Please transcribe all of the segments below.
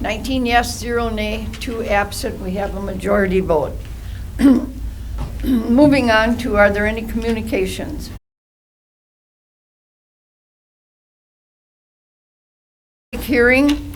19 yes, 0 nay, 2 absent. We have a majority vote. Moving on to, are there any communications? Hearing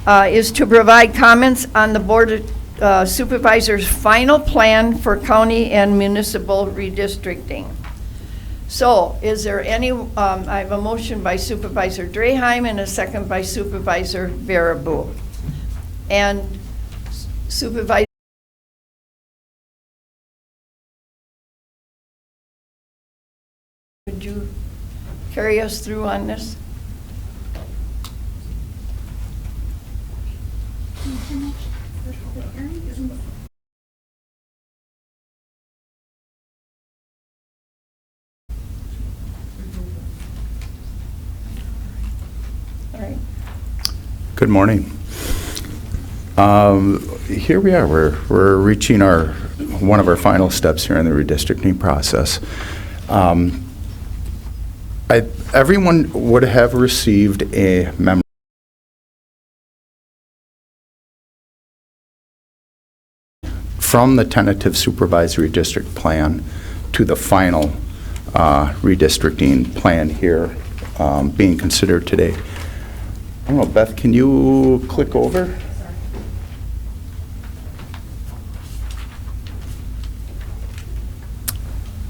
is to provide comments on the Board of Supervisors' final plan for county and municipal redistricting. So is there any, I have a motion by Supervisor Draheim and a second by Supervisor Baraboo. And Supervisor, would you carry us through on this? All right. Good morning. Here we are. We're reaching one of our final steps here in the redistricting process. Everyone would have received a memo from the tentative supervisory district plan to the final redistricting plan here being considered today. I don't know, Beth, can you click over?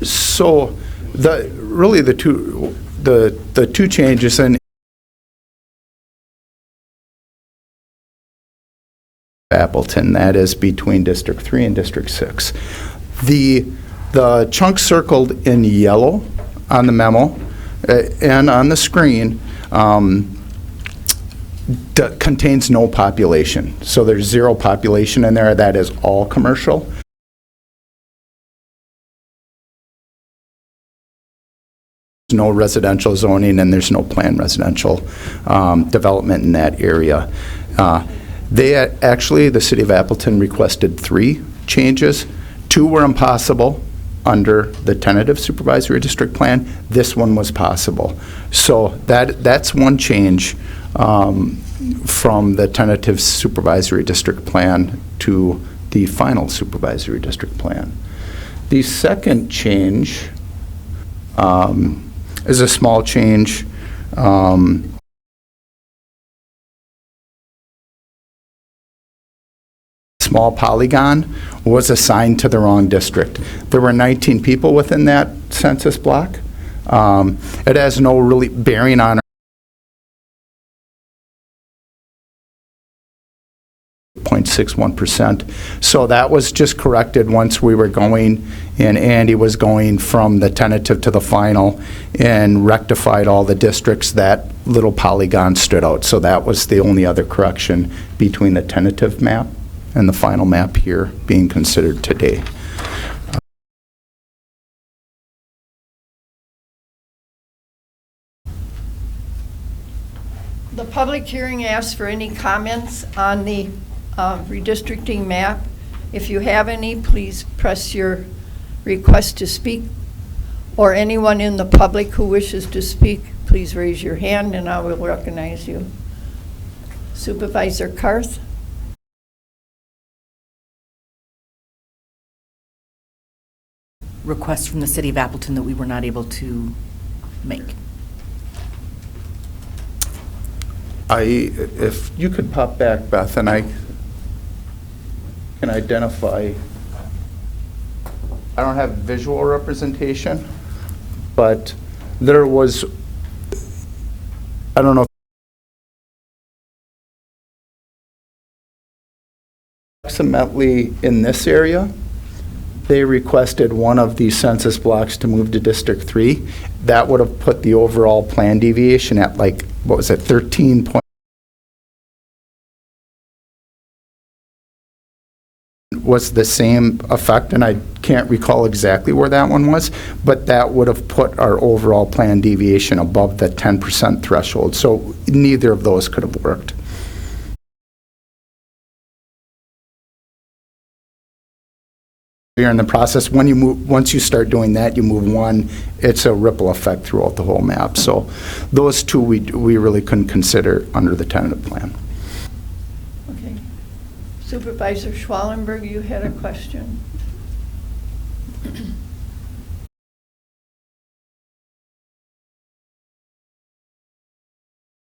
So really the two changes in Appleton, that is between District 3 and District 6. The chunk circled in yellow on the memo and on the screen contains no population. So there's 0 population in there. That is all commercial. No residential zoning, and there's no planned residential development in that area. The city of Appleton requested 3 changes. 2 were impossible under the tentative supervisory district plan. This one was possible. So that's one change from the tentative supervisory district plan to the final supervisory district plan. The second change is a small change. Small polygon was assigned to the wrong district. There were 19 people within that census block. It has no really bearing on 0.61%. So that was just corrected once we were going, and Andy was going from the tentative to the final and rectified all the districts. That little polygon stood out. So that was the only other correction between the tentative map and the final map here being considered today. The public hearing asks for any comments on the redistricting map. If you have any, please press your request to speak, or anyone in the public who wishes to speak, please raise your hand and I will recognize you. Supervisor Karth. Request from the city of Appleton that we were not able to make. If you could pop back, Beth, and I can identify, I don't have visual representation, but there was, I don't know, approximately in this area, they requested one of these census blocks to move to District 3. That would have put the overall plan deviation at, like, what was it, 13 point. Was the same effect, and I can't recall exactly where that one was, but that would have put our overall plan deviation above the 10% threshold. So neither of those could have worked. You're in the process. When you move, once you start doing that, you move one, it's a ripple effect throughout the whole map. So those two we really couldn't consider under the tentative plan. Supervisor Schwallenberg, you had a question.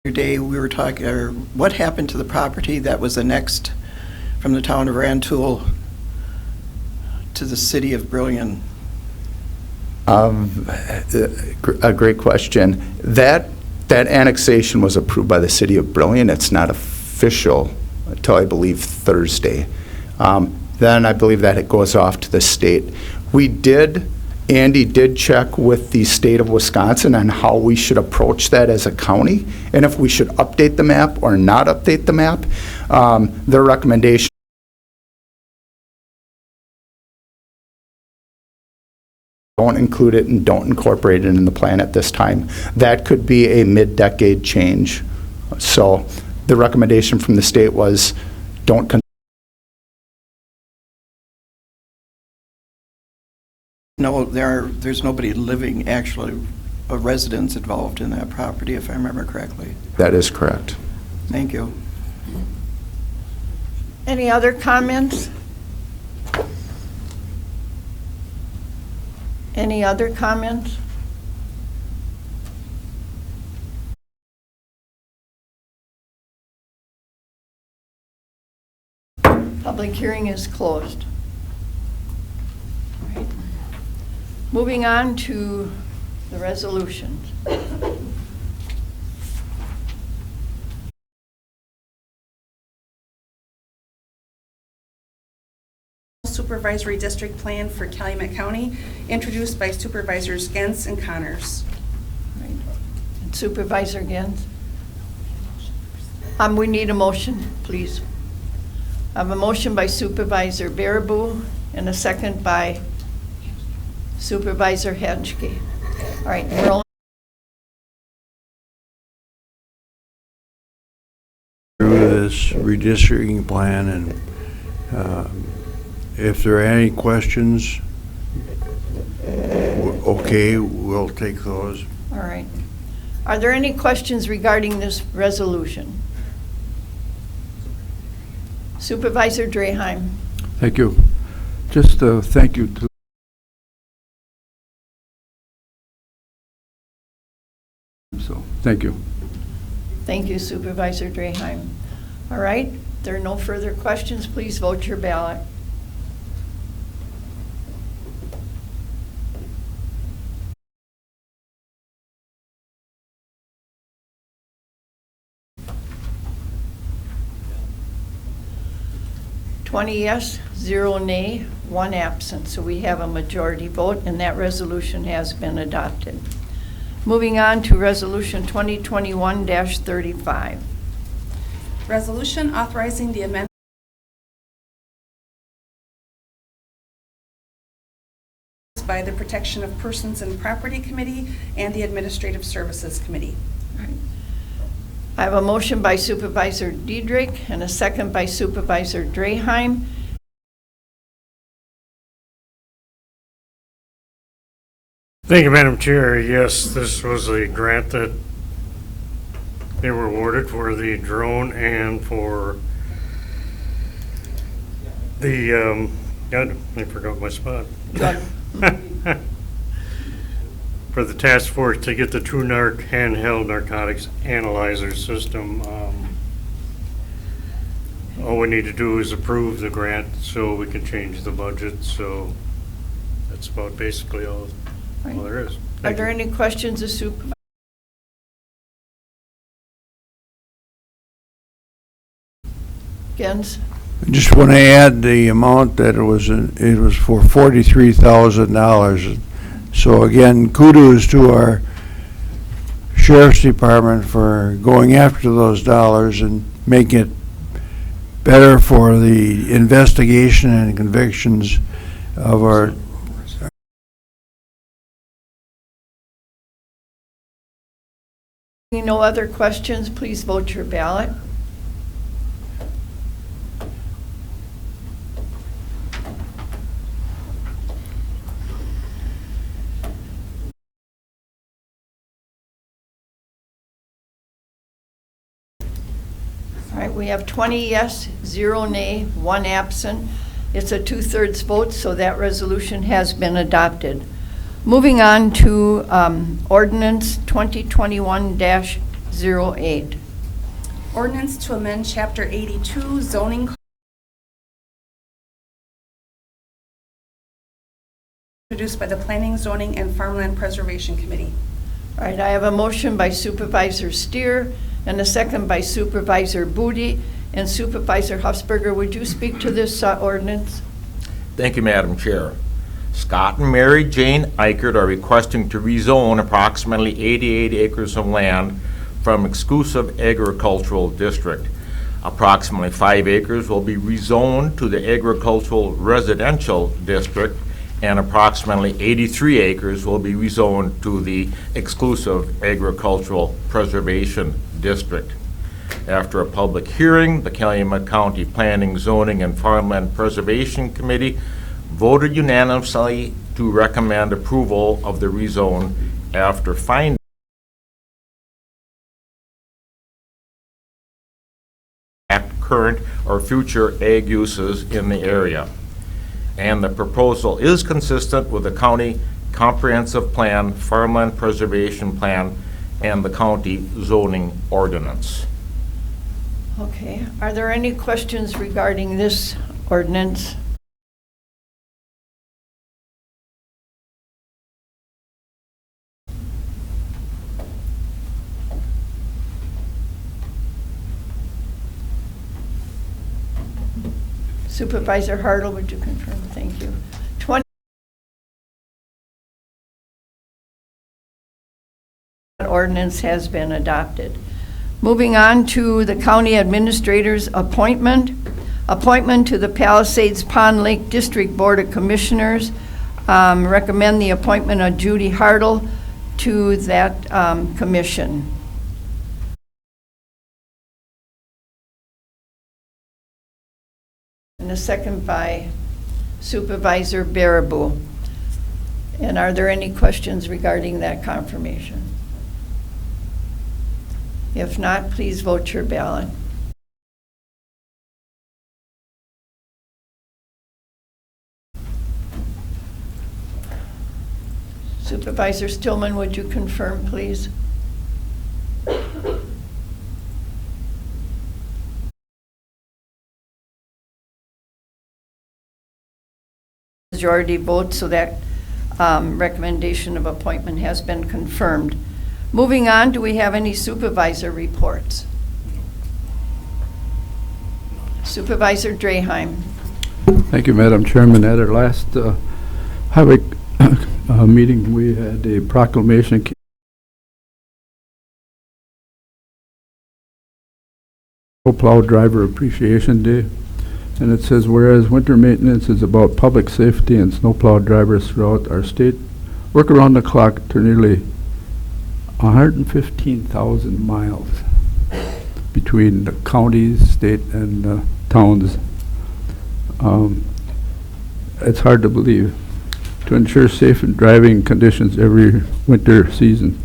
Day we were talking, or what happened to the property that was annexed from the town of Rantoul to the city of Brillion? A great question. That annexation was approved by the city of Brillion. It's not official until, I believe, Thursday. Then I believe that it goes off to the state. Andy did check with the state of Wisconsin on how we should approach that as a county, and if we should update the map or not update the map. Their recommendation don't include it and don't incorporate it in the plan at this time. That could be a mid-decade change. So the recommendation from the state was don't No, there's nobody living, actually, a residence involved in that property, if I remember correctly. That is correct. Thank you. Any other comments? Any other comments? Public hearing is closed. All right. Moving on to the resolutions. Supervisory District Plan for Calumet County, introduced by Supervisors Gens and Connors. Right. And Supervisor Gens? We need a motion, please. I have a motion by Supervisor Baraboo and a second by Supervisor Hedgke. All right, we're only through this redistricting plan, and if there are any questions, okay, we'll take those. all right. Are there any questions regarding this resolution? Supervisor Draheim. Thank you. Just thank you to so thank you. Thank you, Supervisor Draheim. All right, there are no further questions. Please vote your ballot. Twenty yes, 0 nay, 1 absent. So we have a majority vote, and that resolution has been adopted. Moving on to Resolution 2021-35. Resolution authorizing the amendment by the Protection of Persons and Property Committee and the Administrative Services Committee. I have a motion by Supervisor Diedrich and a second by Supervisor Draheim. Thank you, Madam Chair. Yes, this was a grant that they were awarded for the drone and for the, God, I forgot my spot. For the task force to get the TruNarc handheld narcotics analyzer system. All we need to do is approve the grant so we can change the budget. So that's about basically all there is. Are Thank there you. any questions of Supervisor? Gens? I just want to add the amount that it was for $43,000. So again, kudos to our Sheriff's Department for going after those dollars and making it better for the investigation and convictions of our. No other questions, please vote your ballot. All right, we have 20 yes, 0 nay, 1 absent. It's a 2/3 vote, so that resolution has been adopted. Moving on to Ordinance 2021-08. Ordinance to amend Chapter 82 zoning introduced by the Planning, Zoning, and Farmland Preservation Committee. All right, I have a motion by Supervisor Steer and a second by Supervisor Booty. And Supervisor Hufsberger, would you speak to this ordinance? Thank you, Madam Chair. Scott and Mary Jane EICKERT are requesting to rezone approximately 88 acres of land from exclusive agricultural district. Approximately 5 acres will be rezoned to the agricultural residential district, and approximately 83 acres will be rezoned to the exclusive agricultural preservation district. After a public hearing, the Calumet County Planning, Zoning, and Farmland Preservation Committee voted unanimously to recommend approval of the rezone after finding current or future ag uses in the area. And the proposal is consistent with the county comprehensive plan, farmland preservation plan, and the county zoning ordinance. Okay, are there any questions regarding this ordinance? Supervisor Hartl, would you confirm? Thank you. 20 ordinance has been adopted. Moving on to the county administrator's appointment. Appointment to the Palisades Pond Lake District Board of Commissioners. Recommend the appointment of Judy Hartl to that commission. And a second by Supervisor Baraboo. And are there any questions regarding that confirmation? If not, please vote your ballot. Supervisor Stillman, would you confirm, please? Majority vote, so that recommendation of appointment has been confirmed. Moving on, do we have any supervisor reports? Supervisor Draheim. Thank you, Madam Chairman. At our last highway meeting, we had a proclamation Plow Driver Appreciation Day. And it says, whereas winter maintenance is about public safety and snowplow drivers throughout our state work around the clock to nearly 115,000 miles between the counties, state, and towns. It's hard to believe. To ensure safe driving conditions every winter season.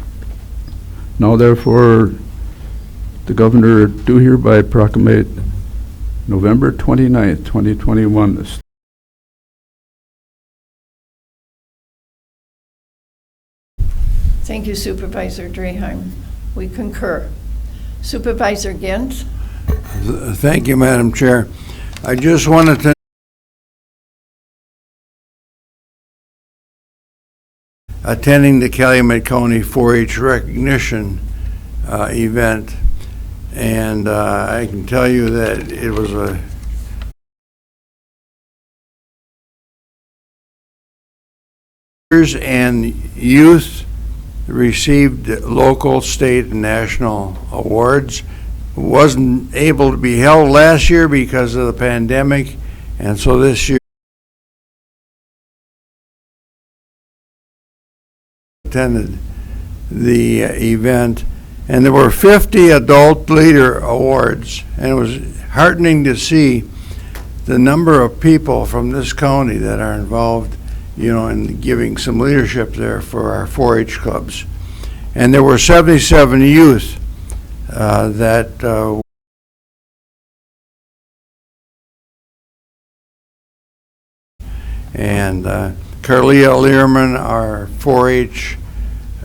Now therefore, the governor do hereby proclamate November 29th, 2021. Thank you, Supervisor Draheim. We concur. Supervisor Gens. Thank you, Madam Chair. I just wanted to attending the Calumet County 4-H recognition event, and I can tell you that it was a and youth received local, state, and national awards. Wasn't able to be held last year because of the pandemic, and so this year attended the event, and there were 50 adult leader awards, and it was heartening to see the number of people from this county that are involved, you know, in giving some leadership there for our 4-H clubs. And there were 77 youth that Carlia Learman, our 4-H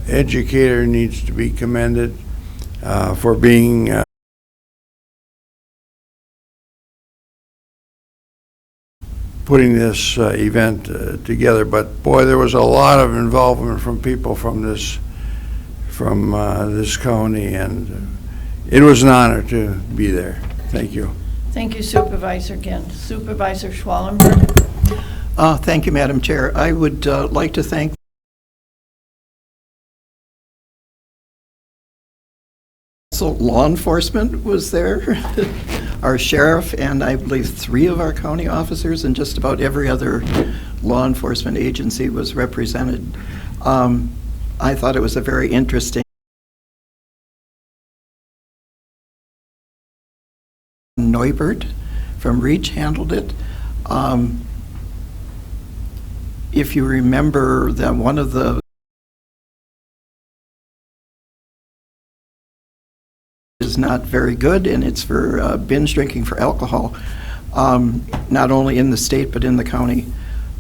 educator, needs to be commended for being putting this event together. But boy, there was a lot of involvement from people from this county, and it was an honor to be there. Thank you. Thank you, Supervisor Gent. Supervisor Schwallenberg. Thank you, Madam Chair. I would like to thank law enforcement was there, our sheriff, and I believe 3 of our county officers, and just about every other law enforcement agency was represented. I thought it was a very interesting. Neubert from Reach handled it. If you remember that one of the is not very good, and it's for binge drinking for alcohol, not only in the state but in the county.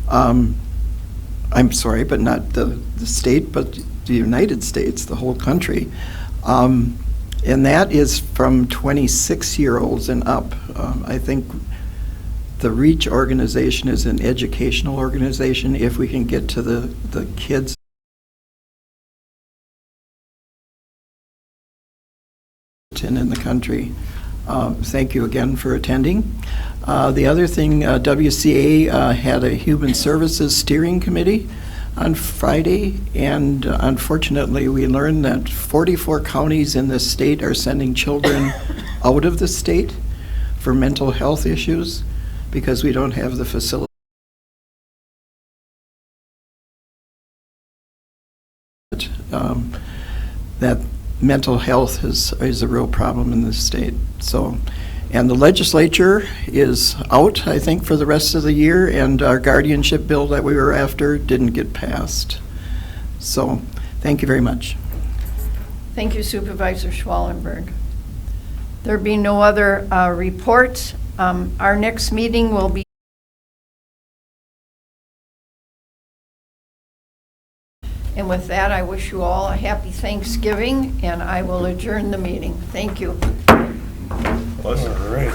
I'm sorry, but not the state, but the United States, the whole country. And that is from 26-year-olds and up. I think the REACH organization is an educational organization. If we can get to the kids in the country. Thank you again for attending. The other thing, WCA had a Human Services Steering Committee on Friday, and unfortunately we learned that 44 counties in this state are sending children out of the state for mental health issues because we don't have the facility. That mental health is a real problem in this state. So, and the legislature is out, I think, for the rest of the year, and our guardianship bill that we were after didn't get passed. So, thank you very much. Thank you, Supervisor Schwallenberg. There being no other reports, our next meeting will be And with that, I wish you all a happy Thanksgiving, and I will adjourn the meeting. Thank you. All right.